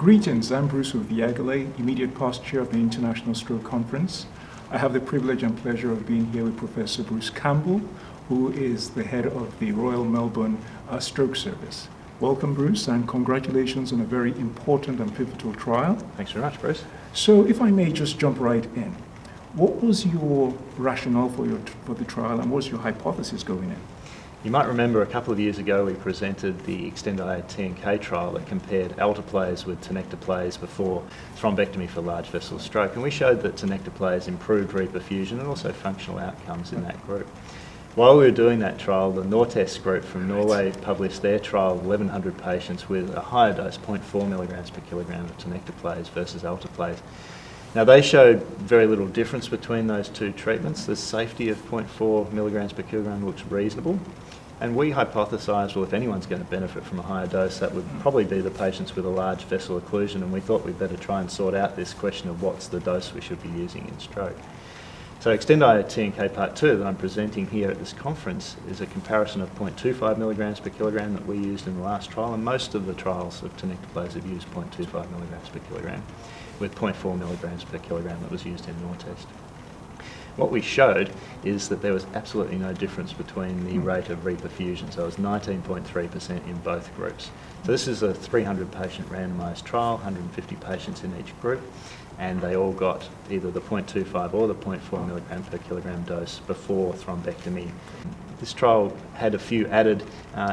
Greetings, I'm Bruce Ovbiagele, immediate past chair of the International Stroke Conference. I have the privilege and pleasure of being here with Professor Bruce Campbell, who is the head of the Royal Melbourne Stroke Service. Welcome, Bruce, and congratulations on a very important and pivotal trial. Thanks very much, Bruce. So if I may just jump right in, what was your rationale for the trial, and what was your hypothesis going in? You might remember a couple of years ago we presented the EXTEND-IA TNK trial that compared alteplase with tenecteplase before thrombectomy for large vessel stroke, and we showed that tenecteplase improved reperfusion and also functional outcomes in that group. While we were doing that trial, the Nortest group from Norway published their trial of 1,100 patients with a higher dose, 0.4 milligrams per kilogram of tenecteplase versus alteplase. Now, they showed very little difference between those two treatments. The safety of 0.4 milligrams per kilogram looks reasonable. And we hypothesised, well, if anyone's going to benefit from a higher dose, that would probably be the patients with a large vessel occlusion, and we thought we'd better try and sort out this question of what's the dose we should be using in stroke. So EXTEND-IA TNK Part 2 that I'm presenting here at this conference is a comparison of 0.25 milligrams per kilogram that we used in the last trial, and most of the trials of tenecteplase have used 0.25 milligrams per kilogram, with 0.4 milligrams per kilogram that was used in Nortest. What we showed is that there was absolutely no difference between the rate of reperfusion, so it was 19.3% in both groups. So this is a 300 patient randomised trial, 150 patients in each group, and they all got either the 0.25 or the 0.4 milligram per kilogram dose before thrombectomy. This trial had a few added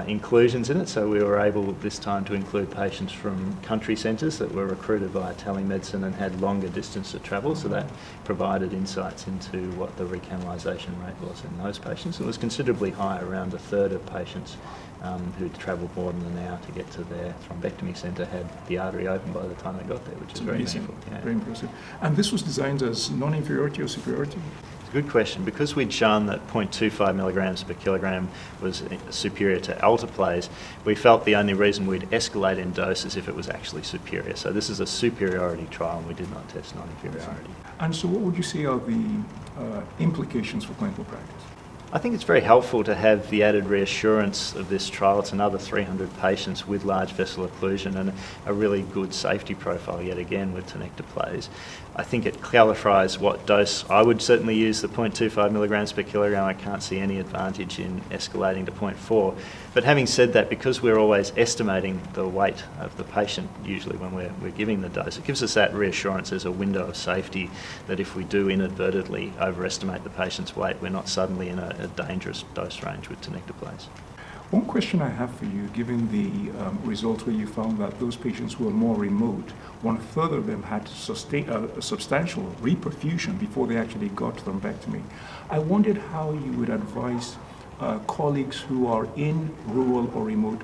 inclusions in it, so we were able this time to include patients from country centres that were recruited via telemedicine and had longer distance to travel, so that provided insights into what the recanalisation rate was in those patients. It was considerably higher, around a third of patients who'd travelled more than an hour to get to their thrombectomy centre had the artery open by the time they got there, which is very meaningful. Yeah. Very impressive. And this was designed as non-inferiority or superiority? Good question. Because we'd shown that 0.25 milligrams per kilogram was superior to alteplase, we felt the only reason we'd escalate in dose is if it was actually superior. So this is a superiority trial, and we did not test non-inferiority. And so what would you say are the implications for clinical practice? I think it's very helpful to have the added reassurance of this trial. It's another 300 patients with large vessel occlusion and a really good safety profile yet again with tenecteplase. I think it clarifies what dose. I would certainly use the 0.25 milligrams per kilogram. I can't see any advantage in escalating to 0.4. But having said that, because we're always estimating the weight of the patient, usually when we're giving the dose, it gives us that reassurance as a window of safety that if we do inadvertently overestimate the patient's weight, we're not suddenly in a dangerous dose range with tenecteplase. One question I have for you, given the results where you found that those patients who were more remote, one-third of them had substantial reperfusion before they actually got thrombectomy. I wondered how you would advise colleagues who are in rural or remote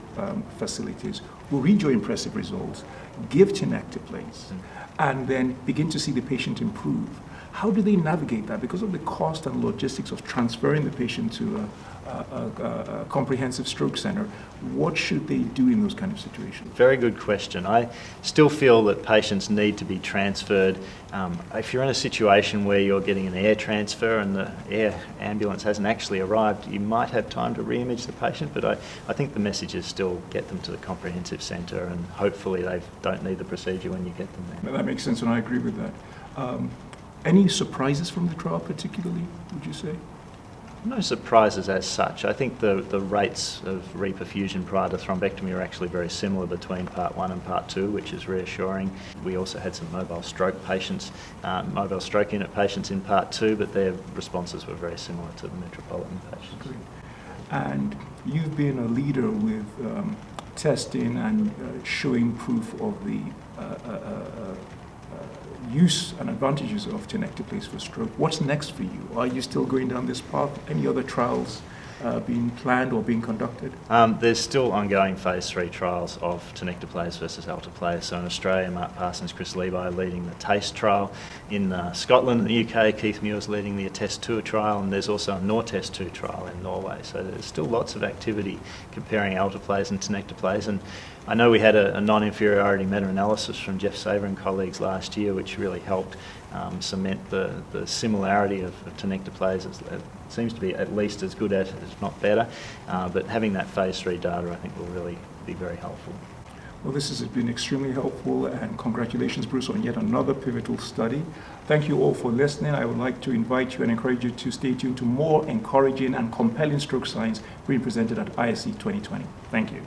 facilities who read your impressive results, give tenecteplase, and then begin to see the patient improve. How do they navigate that? Because of the cost and logistics of transferring the patient to a comprehensive stroke center, what should they do in those kind of situations? Very good question. I still feel that patients need to be transferred. If you're in a situation where you're getting an air transfer and the air ambulance hasn't actually arrived, you might have time to re-image the patient, but I think the message is still get them to the comprehensive centre, and hopefully they don't need the procedure when you get them there. That makes sense, and I agree with that. Any surprises from the trial particularly, would you say? No surprises as such. I think the rates of reperfusion prior to thrombectomy are actually very similar between Part 1 and Part 2, which is reassuring. We also had some mobile stroke patients, mobile stroke unit patients in Part 2, but their responses were very similar to the metropolitan patients. Great. And you've been a leader with testing and showing proof of the use and advantages of tenecteplase for stroke. What's next for you? Are you still going down this path? Any other trials being planned or being conducted? There's still ongoing phase 3 trials of tenecteplase versus alteplase. So in Australia, Mark Parsons, Chris Levi leading the TASTE trial. In Scotland and the UK, Keith Muir's leading the ATTEST-2 trial, and there's also a Nortest-2 trial in Norway. So there's still lots of activity comparing alteplase and tenecteplase. And I know we had a non-inferiority meta-analysis from Jeff Saver and colleagues last year, which really helped cement the similarity of tenecteplase. It seems to be at least as good as, if not better, but having that phase 3 data I think will really be very helpful. Well, this has been extremely helpful, and congratulations, Bruce, on yet another pivotal study. Thank you all for listening. I would like to invite you and encourage you to stay tuned to more encouraging and compelling stroke science being presented at ISC 2020. Thank you.